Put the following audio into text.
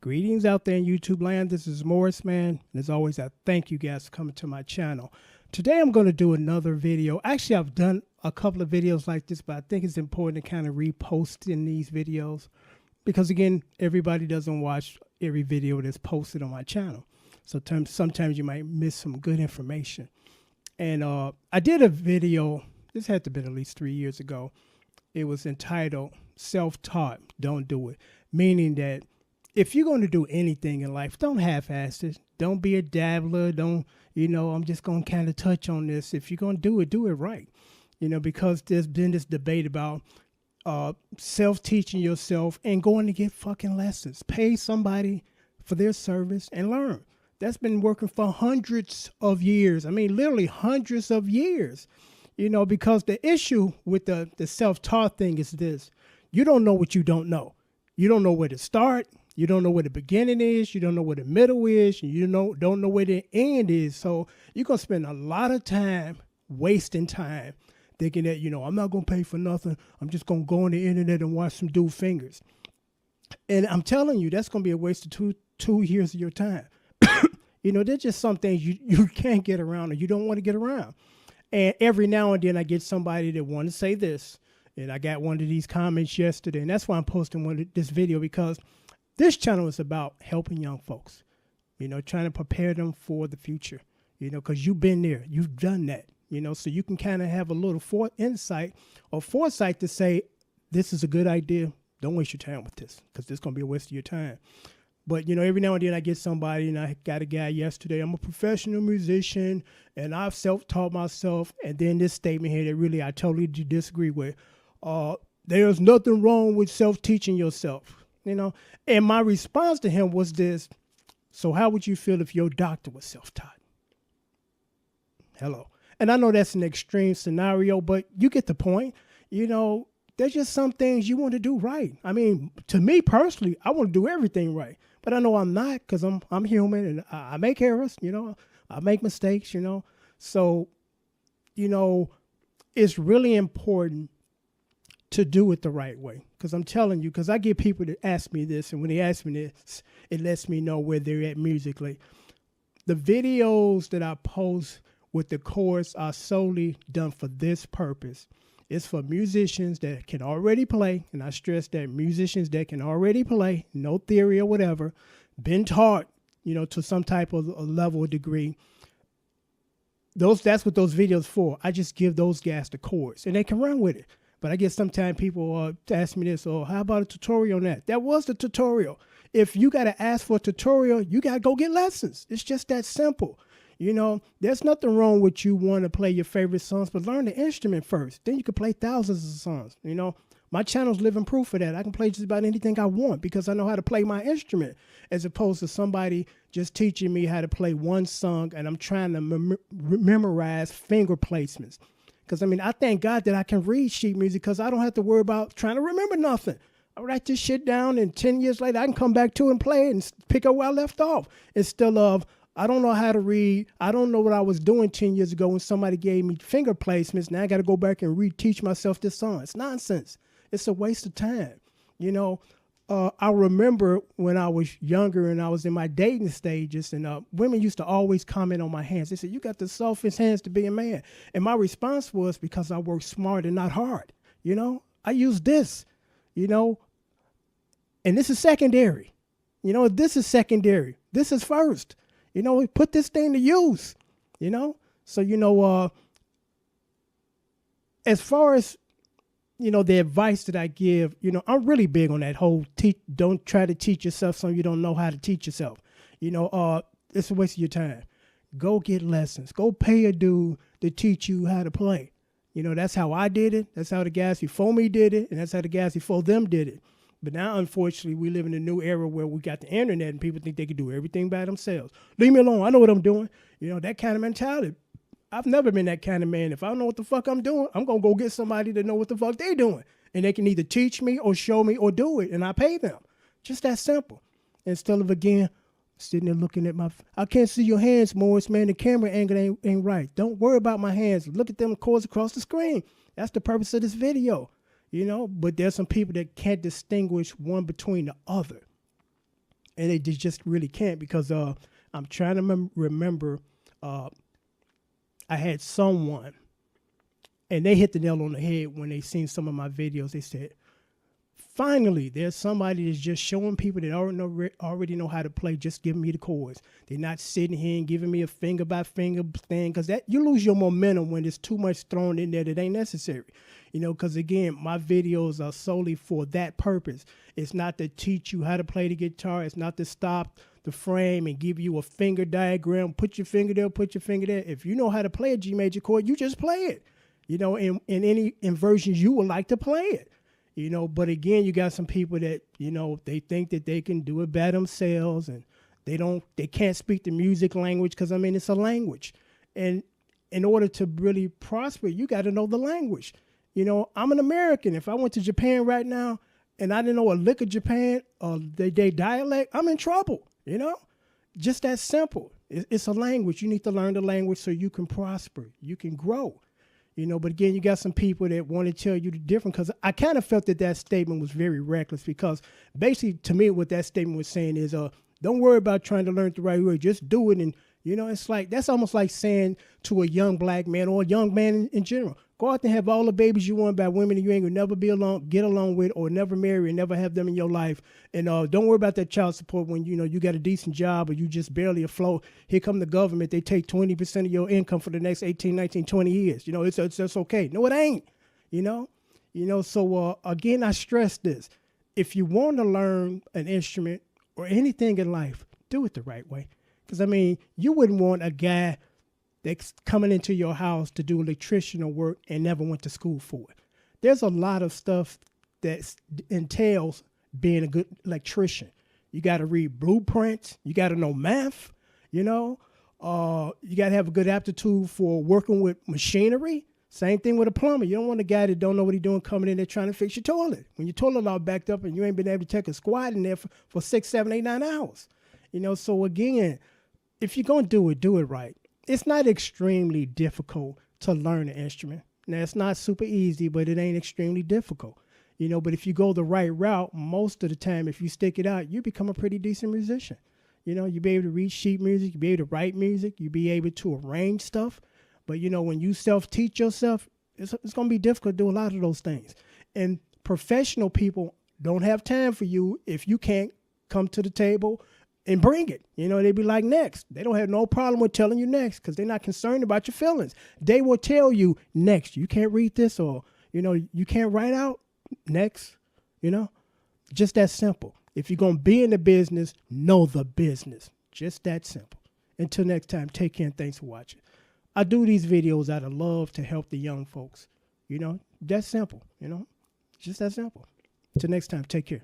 Greetings out there in YouTube land. This is Morris, man. And as always, I thank you guys for coming to my channel. Today, I'm going to do another video. Actually, I've done a couple of videos like this, but I think it's important to kind of repost in these videos because, again, everybody doesn't watch every video that's posted on my channel. So sometimes you might miss some good information. And I did a video. This had to have been at least 3 years ago. It was entitled Self-Taught, Don't Do It. Meaning that if you're going to do anything in life, don't half-ass it. Don't be a dabbler. Don't, I'm just going to kind of touch on this. If you're going to do it right. Because there's been this debate about self-teaching yourself and going to get fucking lessons. Pay somebody for their service and learn. That's been working for hundreds of years. I mean, literally hundreds of years. Because the issue with the self-taught thing is this. You don't know what you don't know. You don't know where to start. You don't know where the beginning is. You don't know where the middle is. You don't know where the end is. So you're going to spend a lot of time wasting time thinking that, I'm not going to pay for nothing. I'm just going to go on the internet and watch some dude fingers. And I'm telling you, that's going to be a waste of two years of your time. There's just some things you can't get around or you don't want to get around. And every now and then I get somebody that want to say this. And I got one of these comments yesterday. And that's why I'm posting this video, because this channel is about helping young folks, trying to prepare them for the future, because you've been there. You've done that, so you can kind of have a little foresight to say, this is a good idea. Don't waste your time with this, because this is going to be a waste of your time. But, every now and then I get somebody, and I got a guy yesterday, I'm a professional musician, and I've self-taught myself. And then this statement here that really I totally disagree with. There's nothing wrong with self-teaching yourself, And my response to him was this: so how would you feel if your doctor was self-taught? Hello. And I know that's an extreme scenario, but you get the point. There's just some things you want to do right. I mean, to me personally, I want to do everything right. But I know I'm not, because I'm human and I make errors, I make mistakes, So, it's really important to do it the right way. Because I'm telling you, because I get people that ask me this, and when they ask me this, it lets me know where they're at musically. The videos that I post with the chorus are solely done for this purpose. It's for musicians that can already play, and I stress that musicians that can already play, no theory or whatever, been taught, to some type of a level or degree. That's what those videos for. I just give those guys the chords, and they can run with it. But I guess sometimes people ask me this, how about a tutorial on that? That was the tutorial. If you got to ask for a tutorial, you got to go get lessons. It's just that simple. There's nothing wrong with you wanting to play your favorite songs, but learn the instrument first. Then you can play thousands of songs. My channel's living proof of that. I can play just about anything I want because I know how to play my instrument, as opposed to somebody just teaching me how to play one song and I'm trying to memorize finger placements. Because, I thank God that I can read sheet music because I don't have to worry about trying to remember nothing. I write this shit down, and 10 years later, I can come back to it and play it and pick up where I left off. Instead of, I don't know how to read. I don't know what I was doing 10 years ago when somebody gave me finger placements. Now I got to go back and reteach myself this song. It's nonsense. It's a waste of time. I remember when I was younger and I was in my dating stages, and women used to always comment on my hands. They said, you got the softest hands to be a man. And my response was, because I work smart and not hard. I use this, and this is secondary. This is secondary. This is first. Put this thing to use, So, as far as, the advice that I give, I'm really big on that whole don't try to teach yourself something you don't know how to teach yourself. It's a waste of your time. Go get lessons. Go pay a dude to teach you how to play. That's how I did it. That's how the guys before me did it. And that's how the guys before them did it. But now, unfortunately, we live in a new era where we got the internet and people think they can do everything by themselves. Leave me alone. I know what I'm doing. That kind of mentality. I've never been that kind of man. If I don't know what the fuck I'm doing, I'm going to go get somebody to know what the fuck they doing. And they can either teach me or show me or do it, and I pay them. Just that simple. Instead of, again, sitting there looking at I can't see your hands, Morris, man. The camera angle ain't right. Don't worry about my hands. Look at them chords across the screen. That's the purpose of this video. But there's some people that can't distinguish one between the other. and they just really can't because I'm trying to remember. I had someone, and they hit the nail on the head when they seen some of my videos. They said, finally, there's somebody that's just showing people that already know how to play, just giving me the chords. They're not sitting here and giving me a finger by finger thing, because that you lose your momentum when there's too much thrown in there that ain't necessary. You know, because again, my videos are solely for that purpose. It's not to teach you how to play the guitar. It's not to stop the frame and give you a finger diagram. Put your finger there, put your finger there. If you know how to play a G major chord, you just play it. You know, in any inversions you would like to play it. You know, but again, you got some people that, you know, they think that they can do it by themselves, and they can't speak the music language, because I mean, it's a language. And in order to really prosper, you got to know the language. You know, I'm an American. If I went to Japan right now and I didn't know a lick of Japan or their dialect, I'm in trouble, you know? Just that simple. It's a language. You need to learn the language so you can prosper. You can grow. You know, but again, you got some people that want to tell you the different, because I kind of felt that statement was very reckless, because basically to me what that statement was saying is, don't worry about trying to learn the right way. Just do it. And, you know, it's like, that's almost like saying to a young black man or a young man in general, go out and have all the babies you want by women that you ain't gonna never get along with, or never marry and never have them in your life. And don't worry about that child support when, you know, you got a decent job or you just barely afloat. Here come the government. They take 20% of your income for the next 18, 19, 20 years. You know, it's okay. No, it ain't, you know? So again, I stress this. If you want to learn an instrument or anything in life, do it the right way. Because, I mean, you wouldn't want a guy that's coming into your house to do electrician work and never went to school for it. There's a lot of stuff that entails being a good electrician. You got to read blueprints. You got to know math, you know. You got to have a good aptitude for working with machinery. Same thing with a plumber. You don't want a guy that don't know what he's doing coming in there trying to fix your toilet. When your toilet all backed up and you ain't been able to take a squat in there for 6, 7, 8, 9 hours. You know, so again, if you're going to do it right. It's not extremely difficult to learn an instrument. Now, it's not super easy, but it ain't extremely difficult. You know, but if you go the right route, most of the time, if you stick it out, you become a pretty decent musician. You know, you'll be able to read sheet music, you'll be able to write music, you'll be able to arrange stuff. But, you know, when you self-teach yourself, it's going to be difficult to do a lot of those things. And professional people don't have time for you if you can't come to the table and bring it. You know, they be like, next. They don't have no problem with telling you next, because they're not concerned about your feelings. They will tell you next. You can't read this, or, you know, you can't write out next, you know. Just that simple. If you're going to be in the business, know the business. Just that simple. Until next time, take care and thanks for watching. I do these videos out of love to help the young folks. You know, that's simple, you know. Just that simple. Until next time, take care.